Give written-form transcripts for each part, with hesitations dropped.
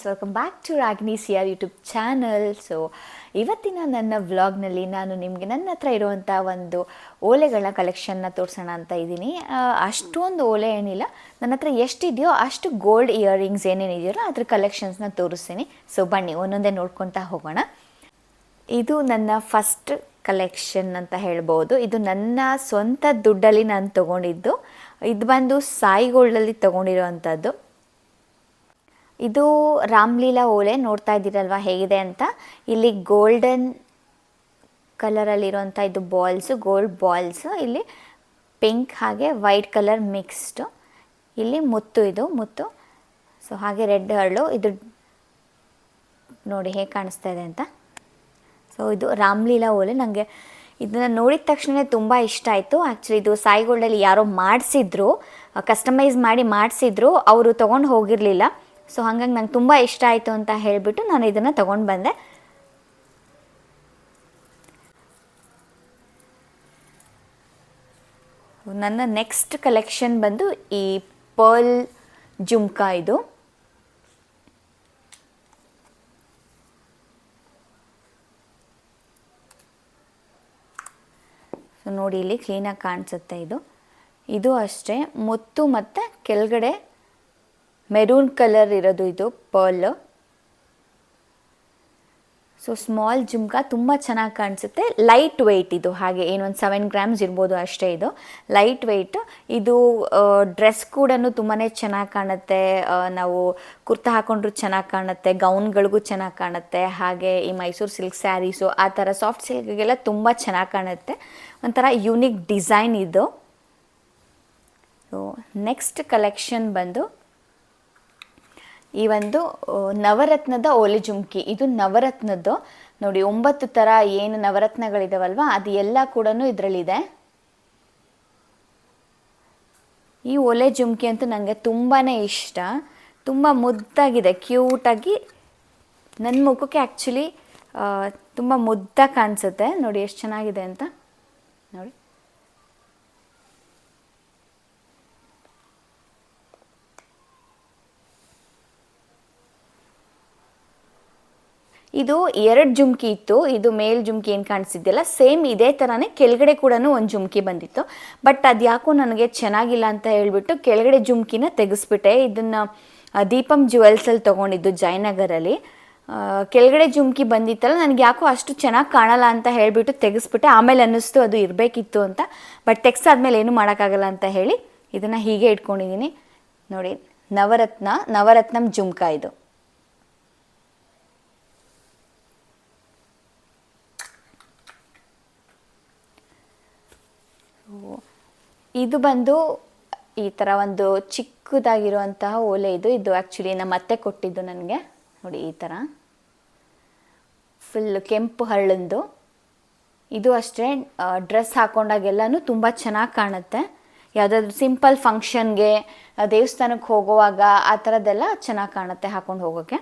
Welcome back to Ragini CR YouTube channel. So ಇವತ್ತಿನ ನನ್ನ ವ್ಲಾಗ್ನಲ್ಲಿ ನಾನು ನಿಮಗೆ ನನ್ನ ಹತ್ರ ಇರುವಂಥ ಒಂದು ಓಲೆಗಳ ಕಲೆಕ್ಷನ್ನ ತೋರಿಸೋಣ ಅಂತ ಇದ್ದೀನಿ. ಅಷ್ಟೊಂದು ಓಲೆ ಏನಿಲ್ಲ, ನನ್ನ ಹತ್ರ ಎಷ್ಟಿದೆಯೋ ಅಷ್ಟು ಗೋಲ್ಡ್ ಇಯರಿಂಗ್ಸ್ ಏನೇನಿದೆಯೋ ಅದ್ರ ಕಲೆಕ್ಷನ್ಸ್ನ ತೋರಿಸ್ತೀನಿ. ಸೊ ಬನ್ನಿ ಒಂದೊಂದೇ ನೋಡ್ಕೊತಾ ಹೋಗೋಣ. ಇದು ನನ್ನ ಫಸ್ಟ್ ಕಲೆಕ್ಷನ್ ಅಂತ ಹೇಳ್ಬೋದು. ಇದು ನನ್ನ ಸ್ವಂತ ದುಡ್ಡಲ್ಲಿ ನಾನು ತೊಗೊಂಡಿದ್ದು. ಇದು ಬಂದು ಸಾಯಿ ಗೋಲ್ಡಲ್ಲಿ ತೊಗೊಂಡಿರೋವಂಥದ್ದು. ಇದು ರಾಮ್ಲೀಲಾ ಓಲೆ ನೋಡ್ತಾ ಇದ್ದೀರಲ್ವ ಹೇಗಿದೆ ಅಂತ. ಇಲ್ಲಿ ಗೋಲ್ಡನ್ ಕಲರಲ್ಲಿರುವಂಥ ಇದು ಬಾಲ್ಸು, ಗೋಲ್ಡ್ ಬಾಲ್ಸು, ಇಲ್ಲಿ ಪಿಂಕ್ ಹಾಗೆ ವೈಟ್ ಕಲರ್ ಮಿಕ್ಸ್ಡು. ಇಲ್ಲಿ ಮುತ್ತು, ಇದು ಮುತ್ತು. ಸೊ ಹಾಗೆ ರೆಡ್ ಹರಳು. ಇದು ನೋಡಿ ಹೇಗೆ ಕಾಣಿಸ್ತಾ ಇದೆ ಅಂತ. ಸೊ ಇದು ರಾಮ್ಲೀಲಾ ಓಲೆ. ನನಗೆ ಇದನ್ನು ನೋಡಿದ ತಕ್ಷಣ ತುಂಬ ಇಷ್ಟ ಆಯಿತು. ಆ್ಯಕ್ಚುಲಿ ಇದು ಸಾಯಿ ಗೋಲ್ಡಲ್ಲಿ ಯಾರೋ ಮಾಡಿಸಿದ್ರು, ಕಸ್ಟಮೈಸ್ ಮಾಡಿ ಮಾಡಿಸಿದ್ರು, ಅವರು ತೊಗೊಂಡು ಹೋಗಿರಲಿಲ್ಲ. ಸೊ ಹಾಗಾಗಿ ನಂಗೆ ತುಂಬ ಇಷ್ಟ ಆಯಿತು ಅಂತ ಹೇಳಿಬಿಟ್ಟು ನಾನು ಇದನ್ನು ತೊಗೊಂಡು ಬಂದೆ. ನನ್ನ ನೆಕ್ಸ್ಟ್ ಕಲೆಕ್ಷನ್ ಬಂದು ಈ ಪರ್ಲ್ ಜುಮ್ಕಾ. ಇದು ಸೊ ನೋಡಿ ಇಲ್ಲಿ ಕ್ಲೀನಾಗಿ ಕಾಣಿಸುತ್ತೆ. ಇದು ಅಷ್ಟೇ ಮುತ್ತು ಮತ್ತು ಕೆಳಗಡೆ ಮೆರೂನ್ ಕಲರ್ ಇರೋದು ಇದು ಪರ್ಲ್. ಸೊ ಸ್ಮಾಲ್ ಜುಮ್ಕಾ, ತುಂಬ ಚೆನ್ನಾಗಿ ಕಾಣಿಸುತ್ತೆ. ಲೈಟ್ ವೆಯ್ಟ್ ಇದು, ಹಾಗೆ ಏನೊಂದು 7 ಗ್ರಾಮ್ಸ್ ಇರ್ಬೋದು ಅಷ್ಟೇ. ಇದು ಲೈಟ್ ವೆಯ್ಟ್. ಇದು ಡ್ರೆಸ್ ಕೂಡ ತುಂಬಾ ಚೆನ್ನಾಗಿ ಕಾಣುತ್ತೆ. ನಾವು ಕುರ್ತಾ ಹಾಕೊಂಡ್ರು ಚೆನ್ನಾಗಿ ಕಾಣುತ್ತೆ, ಗೌನ್ಗಳಿಗೂ ಚೆನ್ನಾಗಿ ಕಾಣುತ್ತೆ. ಹಾಗೆ ಈ ಮೈಸೂರು ಸಿಲ್ಕ್ ಸ್ಯಾರೀಸು ಆ ಥರ ಸಾಫ್ಟ್ ಸಿಲ್ಕ್ಗೆಲ್ಲ ತುಂಬ ಚೆನ್ನಾಗಿ ಕಾಣುತ್ತೆ. ಒಂಥರ ಯುನಿಕ್ ಡಿಸೈನ್ ಇದು. ಸೊ ನೆಕ್ಸ್ಟ್ ಕಲೆಕ್ಷನ್ ಬಂದು ಈ ಒಂದು ನವರತ್ನದ ಓಲೆ ಜುಮ್ಕಿ. ಇದು ನವರತ್ನದ್ದು ನೋಡಿ, 9 ಥರ ಏನು ನವರತ್ನಗಳಿದಾವಲ್ವ ಅದು ಎಲ್ಲ ಕೂಡ ಇದರಲ್ಲಿದೆ. ಈ ಓಲೆ ಜುಮ್ಕಿ ಅಂತೂ ನನಗೆ ತುಂಬಾ ಇಷ್ಟ. ತುಂಬ ಮುದ್ದಾಗಿದೆ, ಕ್ಯೂಟಾಗಿ. ನನ್ನ ಮುಖಕ್ಕೆ ಆ್ಯಕ್ಚುಲಿ ತುಂಬ ಮುದ್ದಾಗಿ ಕಾಣಿಸುತ್ತೆ. ನೋಡಿ ಎಷ್ಟು ಚೆನ್ನಾಗಿದೆ ಅಂತ ನೋಡಿ. ಇದು 2 ಜುಮ್ಕಿ ಇತ್ತು. ಇದು ಮೇಲ್ ಜುಮ್ಕಿ ಏನು ಕಾಣಿಸ್ತಿದ್ದಿಲ್ಲ, ಸೇಮ್ ಇದೇ ಥರನೇ ಕೆಳಗಡೆ ಕೂಡ ಒಂದು ಜುಮ್ಕಿ ಬಂದಿತ್ತು. ಬಟ್ ಅದು ಯಾಕೋ ನನಗೆ ಚೆನ್ನಾಗಿಲ್ಲ ಅಂತ ಹೇಳಿಬಿಟ್ಟು ಕೆಳಗಡೆ ಜುಮ್ಕಿನ ತೆಗೆಸ್ಬಿಟ್ಟೆ. ಇದನ್ನು ದೀಪಂ ಜ್ಯುವೆಲ್ಸಲ್ಲಿ ತೊಗೊಂಡಿದ್ದು ಜಯನಗರಲ್ಲಿ. ಕೆಳಗಡೆ ಜುಮ್ಕಿ ಬಂದಿತ್ತಲ್ಲ, ನನಗೆ ಯಾಕೋ ಅಷ್ಟು ಚೆನ್ನಾಗಿ ಕಾಣಲ್ಲ ಅಂತ ಹೇಳಿಬಿಟ್ಟು ತೆಗೆಸ್ಬಿಟ್ಟೆ. ಆಮೇಲೆ ಅನ್ನಿಸ್ತು ಅದು ಇರಬೇಕಿತ್ತು ಅಂತ. ಬಟ್ ತೆಗ್ಸಾದ್ಮೇಲೆ ಏನೂ ಮಾಡೋಕ್ಕಾಗಲ್ಲ ಅಂತ ಹೇಳಿ ಇದನ್ನು ಹೀಗೆ ಇಟ್ಕೊಂಡಿದ್ದೀನಿ. ನೋಡಿ ನವರತ್ನಂ ಜುಮ್ಕಾ ಇದು. ಇದು ಬಂದು ಈ ಥರ ಒಂದು ಚಿಕ್ಕದಾಗಿರುವಂತಹ ಓಲೆ. ಇದು ಆ್ಯಕ್ಚುಲಿ ನಮ್ಮ ಅತ್ತೆ ಕೊಟ್ಟಿದ್ದು ನನಗೆ. ನೋಡಿ ಈ ಥರ ಫುಲ್ ಕೆಂಪು ಹರಳಂದು. ಇದು ಅಷ್ಟೇ ಡ್ರೆಸ್ ಹಾಕೊಂಡಾಗೆಲ್ಲನೂ ತುಂಬ ಚೆನ್ನಾಗಿ ಕಾಣುತ್ತೆ. ಯಾವುದಾದ್ರೂ ಸಿಂಪಲ್ ಫಂಕ್ಷನ್ಗೆ, ದೇವಸ್ಥಾನಕ್ಕೆ ಹೋಗುವಾಗ ಆ ಥರದ್ದೆಲ್ಲ ಚೆನ್ನಾಗಿ ಕಾಣುತ್ತೆ ಹಾಕೊಂಡು ಹೋಗೋಕ್ಕೆ.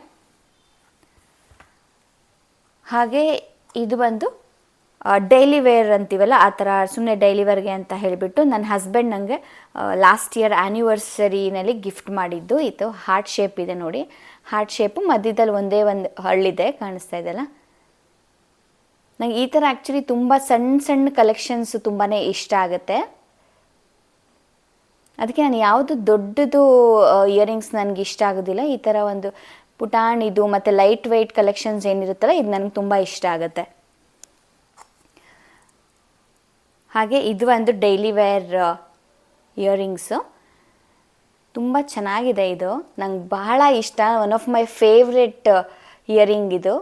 ಹಾಗೆ ಇದು ಬಂದು ಡೈಲಿ ವೇರ್ ಅಂತೀವಲ್ಲ ಆ ಥರ, ಸುಮ್ಮನೆ ಡೈಲಿ ವೇರ್ಗೆ ಅಂತ ಹೇಳಿಬಿಟ್ಟು ನನ್ನ ಹಸ್ಬೆಂಡ್ ನನಗೆ ಲಾಸ್ಟ್ ಇಯರ್ ಆ್ಯನಿವರ್ಸರಿನಲ್ಲಿ ಗಿಫ್ಟ್ ಮಾಡಿದ್ದು. ಇದು ಹಾರ್ಟ್ ಶೇಪ್ ಇದೆ ನೋಡಿ, ಹಾರ್ಟ್ ಶೇಪು, ಮಧ್ಯದಲ್ಲಿ ಒಂದೇ ಒಂದು ಹಳ್ಳಿದೆ, ಕಾಣಿಸ್ತಾ ಇದೆಯಲ್ಲ. ನನಗೆ ಈ ಥರ ಆ್ಯಕ್ಚುಲಿ ತುಂಬ ಸಣ್ಣ ಕಲೆಕ್ಷನ್ಸು ತುಂಬಾ ಇಷ್ಟ ಆಗುತ್ತೆ. ಅದಕ್ಕೆ ನಾನು ಯಾವುದು ದೊಡ್ಡದು ಇಯರಿಂಗ್ಸ್ ನನಗೆ ಇಷ್ಟ ಆಗೋದಿಲ್ಲ. ಈ ಥರ ಒಂದು ಪುಟಾಣಿದು ಮತ್ತು ಲೈಟ್ ವೆಯ್ಟ್ ಕಲೆಕ್ಷನ್ಸ್ ಏನಿರುತ್ತಲ್ಲ ಇದು ನನಗೆ ತುಂಬ ಇಷ್ಟ ಆಗುತ್ತೆ. ಹಾಗೆ ಇದು ಒಂದು ಡೈಲಿ ವೇರ್ ಇಯರಿಂಗ್ಸು, ತುಂಬ ಚೆನ್ನಾಗಿದೆ. ಇದು ನಂಗೆ ಬಹಳ ಇಷ್ಟ, one of my favourite earring ಇದು.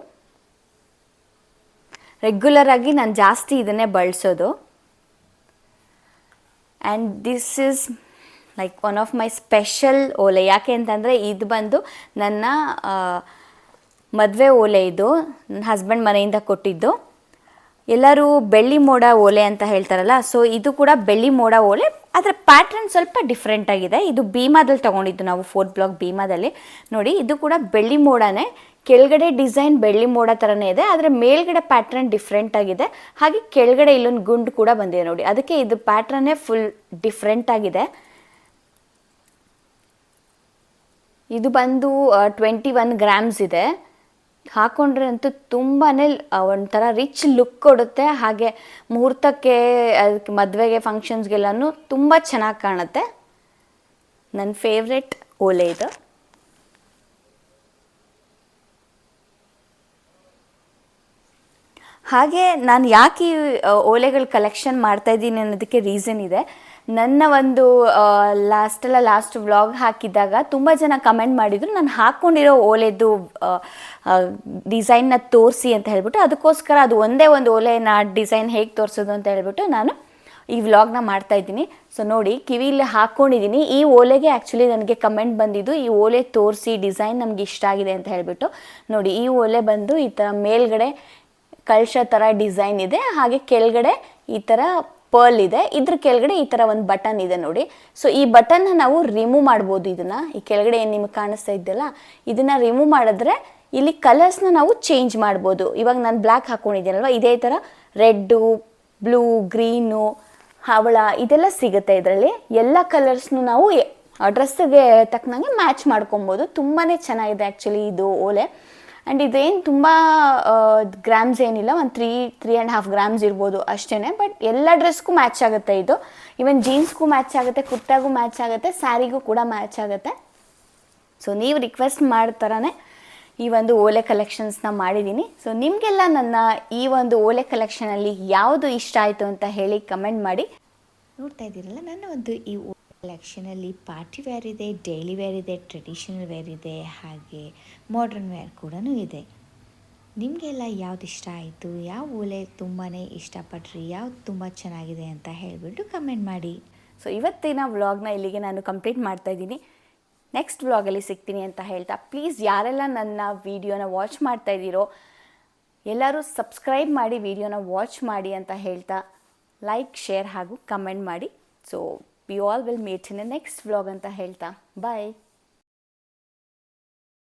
ರೆಗ್ಯುಲರಾಗಿ ನಾನು ಜಾಸ್ತಿ ಇದನ್ನೇ ಬಳಸೋದು. And this is like one of my special ಓಲೆ. ಯಾಕೆ ಅಂತಂದರೆ ಇದು ಬಂದು ನನ್ನ ಮದುವೆ ಓಲೆ. ಇದು ನನ್ನ ಹಸ್ಬೆಂಡ್ ಮನೆಯಿಂದ ಕೊಟ್ಟಿದ್ದು. ಎಲ್ಲರೂ ಬೆಳ್ಳಿ ಮೋಡ ಓಲೆ ಅಂತ ಹೇಳ್ತಾರಲ್ಲ, ಸೊ ಇದು ಕೂಡ ಬೆಳ್ಳಿ ಮೋಡ ಓಲೆ. ಆದರೆ ಪ್ಯಾಟ್ರನ್ ಸ್ವಲ್ಪ ಡಿಫ್ರೆಂಟ್ ಆಗಿದೆ. ಇದು ಭೀಮಾದಲ್ಲಿ ತೊಗೊಂಡಿದ್ದು ನಾವು, 4th ಬ್ಲಾಕ್ ಭೀಮಾದಲ್ಲಿ. ನೋಡಿ ಇದು ಕೂಡ ಬೆಳ್ಳಿ ಮೋಡನೇ, ಕೆಳಗಡೆ ಡಿಸೈನ್ ಬೆಳ್ಳಿ ಮೋಡ ಥರನೇ ಇದೆ, ಆದರೆ ಮೇಲ್ಗಡೆ ಪ್ಯಾಟ್ರನ್ ಡಿಫ್ರೆಂಟ್ ಆಗಿದೆ. ಹಾಗೆ ಕೆಳಗಡೆ ಇಲ್ಲೊಂದು ಗುಂಡು ಕೂಡ ಬಂದಿದೆ ನೋಡಿ, ಅದಕ್ಕೆ ಇದು ಪ್ಯಾಟ್ರನ್ನೇ ಫುಲ್ ಡಿಫ್ರೆಂಟ್ ಆಗಿದೆ. ಇದು ಬಂದು 21 ಗ್ರಾಮ್ಸ್ ಇದೆ. ಹಾಕೊಂಡ್ರೆ ಅಂತೂ ತುಂಬಾ ಒಂಥರ ರಿಚ್ ಲುಕ್ ಕೊಡುತ್ತೆ. ಹಾಗೆ ಮುಹೂರ್ತಕ್ಕೆ, ಅದಕ್ಕೆ ಮದುವೆಗೆ, ಫಂಕ್ಷನ್ಸ್ಗೆಲ್ಲನೂ ತುಂಬ ಚೆನ್ನಾಗಿ ಕಾಣುತ್ತೆ. ನನ್ನ ಫೇವ್ರೆಟ್ ಓಲೆ ಇದು. ಹಾಗೆ ನಾನು ಯಾಕೆ ಈ ಓಲೆಗಳ ಕಲೆಕ್ಷನ್ ಮಾಡ್ತಾಯಿದ್ದೀನಿ ಅನ್ನೋದಕ್ಕೆ ರೀಸನ್ ಇದೆ. ನನ್ನ ಒಂದು ಲಾಸ್ಟ್ ವ್ಲಾಗ್ ಹಾಕಿದ್ದಾಗ ತುಂಬ ಜನ ಕಮೆಂಟ್ ಮಾಡಿದರು, ನಾನು ಹಾಕ್ಕೊಂಡಿರೋ ಓಲೆದು ಡಿಸೈನ್ನ ತೋರಿಸಿ ಅಂತ ಹೇಳ್ಬಿಟ್ಟು. ಅದಕ್ಕೋಸ್ಕರ ಅದು ಒಂದೇ ಒಂದು ಓಲೆನ ಡಿಸೈನ್ ಹೇಗೆ ತೋರಿಸೋದು ಅಂತ ಹೇಳ್ಬಿಟ್ಟು ನಾನು ಈ ವ್ಲಾಗ್ನ ಮಾಡ್ತಾಯಿದ್ದೀನಿ. ಸೊ ನೋಡಿ, ಕಿವಿಯಲ್ಲಿ ಹಾಕ್ಕೊಂಡಿದ್ದೀನಿ. ಈ ಓಲೆಗೆ ಆ್ಯಕ್ಚುಲಿ ನನಗೆ ಕಮೆಂಟ್ ಬಂದಿದ್ದು, ಈ ಓಲೆ ತೋರಿಸಿ, ಡಿಸೈನ್ ನಮಗೆ ಇಷ್ಟ ಆಗಿದೆ ಅಂತ ಹೇಳಿಬಿಟ್ಟು. ನೋಡಿ, ಈ ಓಲೆ ಬಂದು ಈ ಥರ ಮೇಲ್ಗಡೆ ಕಳಶ ಥರ ಡಿಸೈನ್ ಇದೆ, ಹಾಗೆ ಕೆಳಗಡೆ ಈ ಥರ ಪರ್ಲ್ ಇದೆ. ಇದ್ರ ಕೆಳಗಡೆ ಈ ಥರ ಒಂದು ಬಟನ್ ಇದೆ ನೋಡಿ. ಸೊ ಈ ಬಟನ್ನ ನಾವು ರಿಮೂವ್ ಮಾಡ್ಬೋದು. ಇದನ್ನು ಈ ಕೆಳಗಡೆ ಏನು ನಿಮಗೆ ಕಾಣಿಸ್ತಾ ಇದ್ದಲ್ಲ, ಇದನ್ನು ರಿಮೂವ್ ಮಾಡಿದ್ರೆ ಇಲ್ಲಿ ಕಲರ್ಸ್ನ ನಾವು ಚೇಂಜ್ ಮಾಡ್ಬೋದು. ಇವಾಗ ನಾನು ಬ್ಲ್ಯಾಕ್ ಹಾಕ್ಕೊಂಡಿದ್ದೀನಲ್ವ, ಇದೇ ಥರ ರೆಡ್ಡು, ಬ್ಲೂ, ಗ್ರೀನು, ಹವಳ ಇದೆಲ್ಲ ಸಿಗುತ್ತೆ ಇದರಲ್ಲಿ. ಎಲ್ಲ ಕಲರ್ಸ್ನು ನಾವು ಡ್ರೆಸ್ಸಿಗೆ ತಕ್ಕನಂಗೆ ಮ್ಯಾಚ್ ಮಾಡ್ಕೊಬೋದು. ತುಂಬಾ ಚೆನ್ನಾಗಿದೆ ಆ್ಯಕ್ಚುಲಿ ಇದು ಓಲೆ. ಆ್ಯಂಡ್ ಇದೇನು ತುಂಬ ಗ್ರಾಮ್ಸ್ ಏನಿಲ್ಲ, ಒಂದು 3.5 ಗ್ರಾಮ್ಸ್ ಇರ್ಬೋದು ಅಷ್ಟೇ. ಬಟ್ ಎಲ್ಲ ಡ್ರೆಸ್ಗೂ ಮ್ಯಾಚ್ ಆಗುತ್ತೆ ಇದು. ಈವನ್ ಜೀನ್ಸ್ಗೂ ಮ್ಯಾಚ್ ಆಗುತ್ತೆ, ಕುರ್ತಾಗೂ ಮ್ಯಾಚ್ ಆಗುತ್ತೆ, ಸ್ಯಾರಿಗೂ ಕೂಡ ಮ್ಯಾಚ್ ಆಗುತ್ತೆ. ಸೊ ನೀವು ರಿಕ್ವೆಸ್ಟ್ ಮಾಡ್ತಾರೇ ಈ ಒಂದು ಓಲೆ ಕಲೆಕ್ಷನ್ಸ್ನ ಮಾಡಿದ್ದೀನಿ. ಸೊ ನಿಮಗೆಲ್ಲ ನನ್ನ ಈ ಒಂದು ಓಲೆ ಕಲೆಕ್ಷನಲ್ಲಿ ಯಾವುದು ಇಷ್ಟ ಆಯಿತು ಅಂತ ಹೇಳಿ ಕಮೆಂಟ್ ಮಾಡಿ. ನೋಡ್ತಾ ಇದ್ದೀರಲ್ಲ, ನನ್ನ ಒಂದು ಈ ಕಲೆಕ್ಷನಲ್ಲಿ ಪಾರ್ಟಿ ವೇರ್ ಇದೆ, ಡೈಲಿ ವೇರ್ ಇದೆ, ಟ್ರೆಡಿಷನಲ್ ವೇರ್ ಇದೆ, ಹಾಗೆ ಮಾಡರ್ನ್ ವೇರ್ ಕೂಡ ಇದೆ. ನಿಮಗೆಲ್ಲ ಯಾವ್ದು ಇಷ್ಟ ಆಯಿತು, ಯಾವ ಓಲೆ ತುಂಬಾ ಇಷ್ಟಪಟ್ರಿ, ಯಾವ್ದು ತುಂಬ ಚೆನ್ನಾಗಿದೆ ಅಂತ ಹೇಳಿಬಿಟ್ಟು ಕಮೆಂಟ್ ಮಾಡಿ. ಸೊ ಇವತ್ತಿನ ವ್ಲಾಗ್ನ ಇಲ್ಲಿಗೆ ನಾನು ಕಂಪ್ಲೀಟ್ ಮಾಡ್ತಾಯಿದ್ದೀನಿ. ನೆಕ್ಸ್ಟ್ ವ್ಲಾಗಲ್ಲಿ ಸಿಗ್ತೀನಿ ಅಂತ ಹೇಳ್ತಾ, ಪ್ಲೀಸ್ ಯಾರೆಲ್ಲ ನನ್ನ ವೀಡಿಯೋನ ವಾಚ್ ಮಾಡ್ತಾಯಿದ್ದೀರೋ ಎಲ್ಲರೂ ಸಬ್ಸ್ಕ್ರೈಬ್ ಮಾಡಿ, ವೀಡಿಯೋನ ವಾಚ್ ಮಾಡಿ ಅಂತ ಹೇಳ್ತಾ, ಲೈಕ್, ಶೇರ್ ಹಾಗೂ ಕಮೆಂಟ್ ಮಾಡಿ. So we all will meet in the next vlog ಅಂತ ಹೇಳ್ತಾ, ಬಾಯ್.